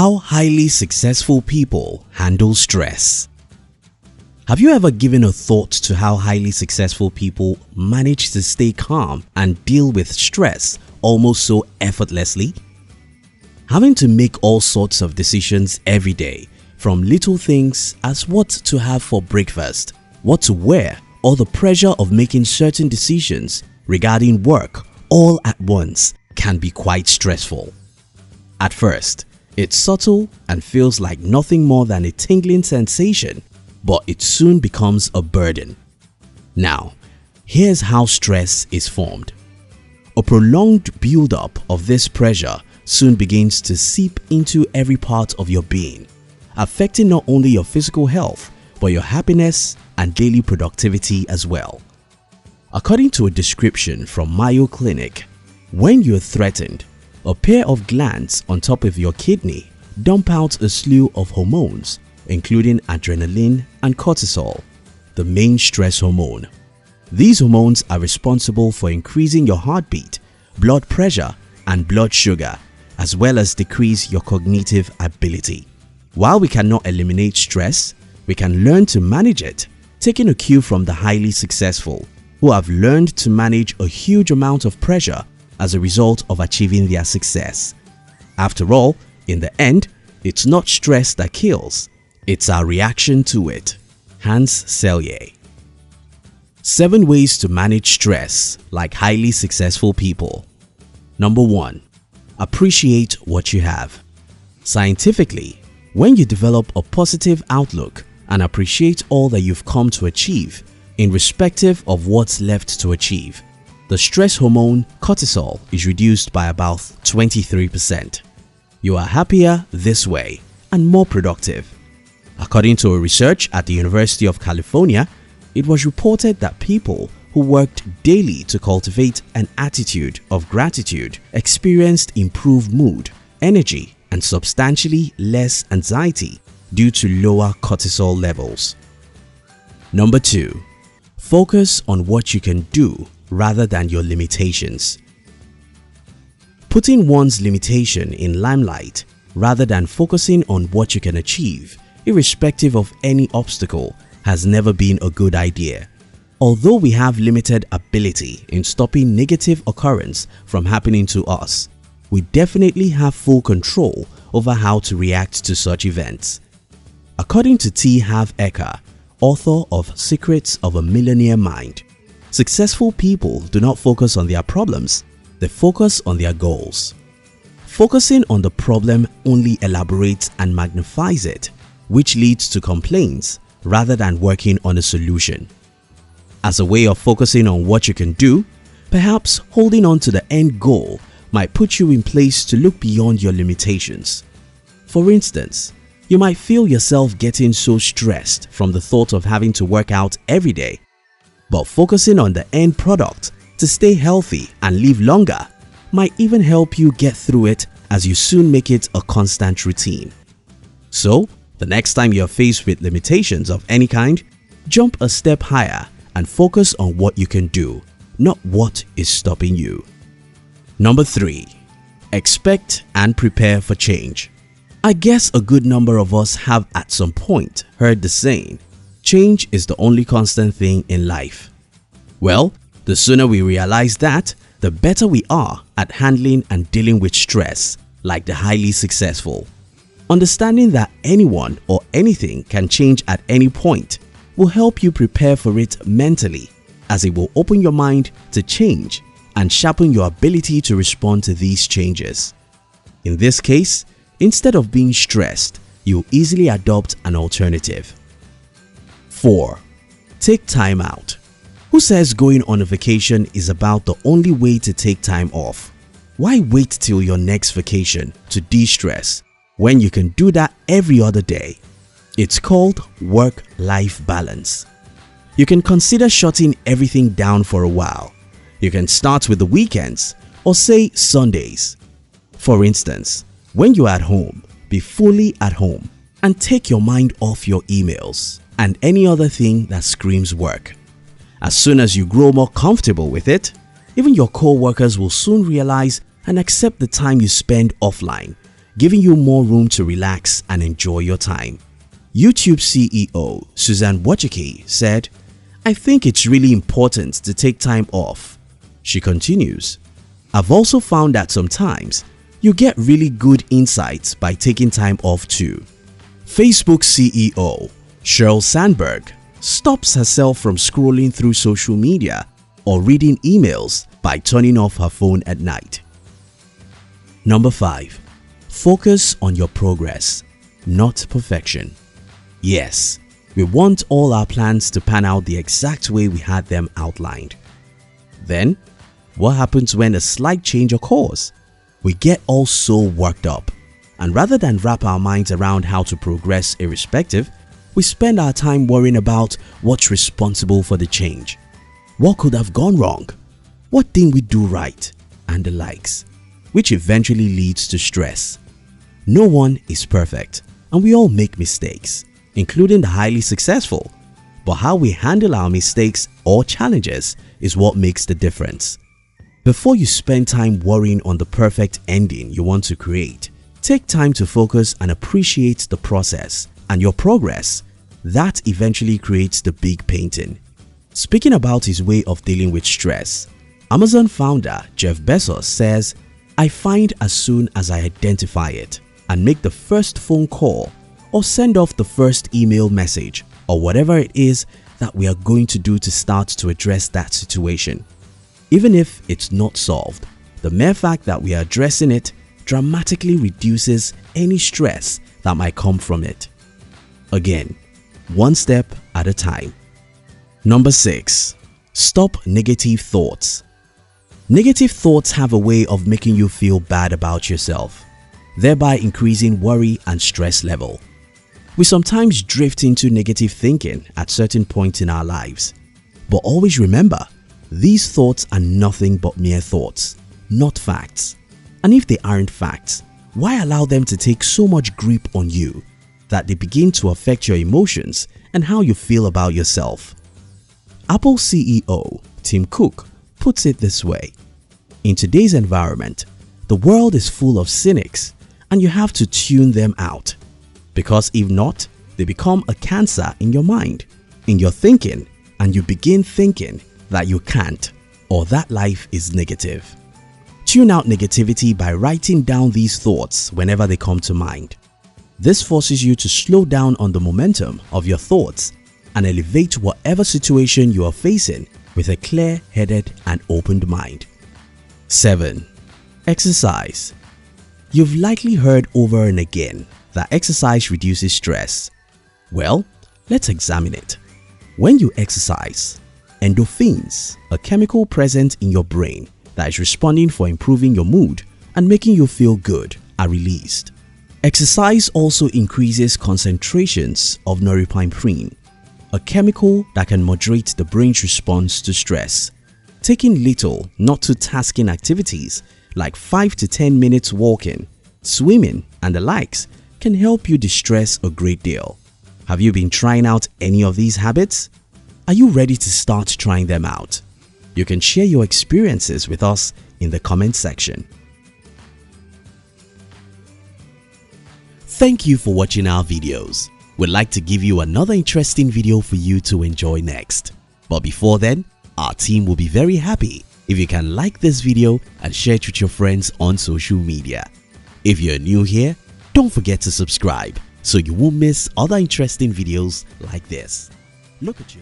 How highly successful people handle stress. Have you ever given a thought to how highly successful people manage to stay calm and deal with stress almost so effortlessly? Having to make all sorts of decisions every day, from little things as what to have for breakfast, what to wear, or the pressure of making certain decisions regarding work all at once can be quite stressful. At first, it's subtle and feels like nothing more than a tingling sensation, but it soon becomes a burden. Now, here's how stress is formed. A prolonged buildup of this pressure soon begins to seep into every part of your being, affecting not only your physical health, but your happiness and daily productivity as well. According to a description from Mayo Clinic, when you're threatened, a pair of glands on top of your kidney dump out a slew of hormones, including adrenaline and cortisol, the main stress hormone. These hormones are responsible for increasing your heartbeat, blood pressure, and blood sugar, as well as decrease your cognitive ability. While we cannot eliminate stress, we can learn to manage it, taking a cue from the highly successful, who have learned to manage a huge amount of pressure as a result of achieving their success. After all, in the end, it's not stress that kills, it's our reaction to it. Hans Selye. 7 ways to manage stress like highly successful people. Number 1. Appreciate what you have. Scientifically, when you develop a positive outlook and appreciate all that you've come to achieve, irrespective of what's left to achieve, the stress hormone cortisol is reduced by about 23%. You are happier this way and more productive. According to a research at the University of California, it was reported that people who worked daily to cultivate an attitude of gratitude experienced improved mood, energy, and substantially less anxiety due to lower cortisol levels. Number 2. Focus on what you can do rather than your limitations. Putting one's limitation in limelight rather than focusing on what you can achieve, irrespective of any obstacle, has never been a good idea. Although we have limited ability in stopping negative occurrence from happening to us, we definitely have full control over how to react to such events. According to T. Harv Eker, author of Secrets of a Millionaire Mind, successful people do not focus on their problems, they focus on their goals. Focusing on the problem only elaborates and magnifies it, which leads to complaints rather than working on a solution. As a way of focusing on what you can do, perhaps holding on to the end goal might put you in place to look beyond your limitations. For instance, you might feel yourself getting so stressed from the thought of having to work out every day, but focusing on the end product to stay healthy and live longer might even help you get through it, as you soon make it a constant routine. So, the next time you're faced with limitations of any kind, jump a step higher and focus on what you can do, not what is stopping you. Number 3. Expect and prepare for change. I guess a good number of us have at some point heard the saying, change is the only constant thing in life. Well, the sooner we realize that, the better we are at handling and dealing with stress like the highly successful. Understanding that anyone or anything can change at any point will help you prepare for it mentally, as it will open your mind to change and sharpen your ability to respond to these changes. In this case, instead of being stressed, you'll easily adopt an alternative. 4. Take time out. Who says going on a vacation is about the only way to take time off? Why wait till your next vacation to de-stress when you can do that every other day? It's called work-life balance. You can consider shutting everything down for a while. You can start with the weekends or say Sundays. For instance, when you're at home, be fully at home and take your mind off your emails and any other thing that screams work. As soon as you grow more comfortable with it, even your co-workers will soon realize and accept the time you spend offline giving you more room to relax and enjoy your time. YouTube CEO Suzanne Wojcicki said, "I think it's really important to take time off." She continues, "I've also found that sometimes you get really good insights by taking time off too." Facebook CEO Sheryl Sandberg stops herself from scrolling through social media or reading emails by turning off her phone at night. Number 5. Focus on your progress, not perfection. Yes, we want all our plans to pan out the exact way we had them outlined. Then, what happens when a slight change occurs? We get all so worked up, and rather than wrap our minds around how to progress irrespective, we spend our time worrying about what's responsible for the change. What could have gone wrong? What didn't we do right? And the likes, which eventually leads to stress. No one is perfect, and we all make mistakes, including the highly successful. But how we handle our mistakes or challenges is what makes the difference. Before you spend time worrying on the perfect ending you want to create, take time to focus and appreciate the process and your progress. That eventually creates the big painting. Speaking about his way of dealing with stress, Amazon founder Jeff Bezos says, "I find as soon as I identify it and make the first phone call or send off the first email message or whatever it is that we are going to do to start to address that situation. Even if it's not solved, the mere fact that we are addressing it dramatically reduces any stress that might come from it." Again, one step at a time. Number 6. Stop negative thoughts. Negative thoughts have a way of making you feel bad about yourself, thereby increasing worry and stress level. We sometimes drift into negative thinking at certain points in our lives. But always remember, these thoughts are nothing but mere thoughts, not facts. And if they aren't facts, why allow them to take so much grip on you that they begin to affect your emotions and how you feel about yourself? Apple CEO Tim Cook puts it this way: "In today's environment, the world is full of cynics and you have to tune them out. Because if not, they become a cancer in your mind, in your thinking, and you begin thinking that you can't or that life is negative." Tune out negativity by writing down these thoughts whenever they come to mind. This forces you to slow down on the momentum of your thoughts and elevate whatever situation you are facing with a clear-headed and opened mind. 7. Exercise. You've likely heard over and again that exercise reduces stress. Well, let's examine it. When you exercise, endorphins, a chemical present in your brain that is responding for improving your mood and making you feel good, are released. Exercise also increases concentrations of norepinephrine, a chemical that can moderate the brain's response to stress. Taking little, not too tasking activities like 5 to 10 minutes walking, swimming, and the likes can help you distress a great deal. Have you been trying out any of these habits? Are you ready to start trying them out? You can share your experiences with us in the comment section. Thank you for watching our videos. We'd like to give you another interesting video for you to enjoy next. But before then, our team will be very happy if you can like this video and share it with your friends on social media. If you're new here, don't forget to subscribe so you won't miss other interesting videos like this. Look at you.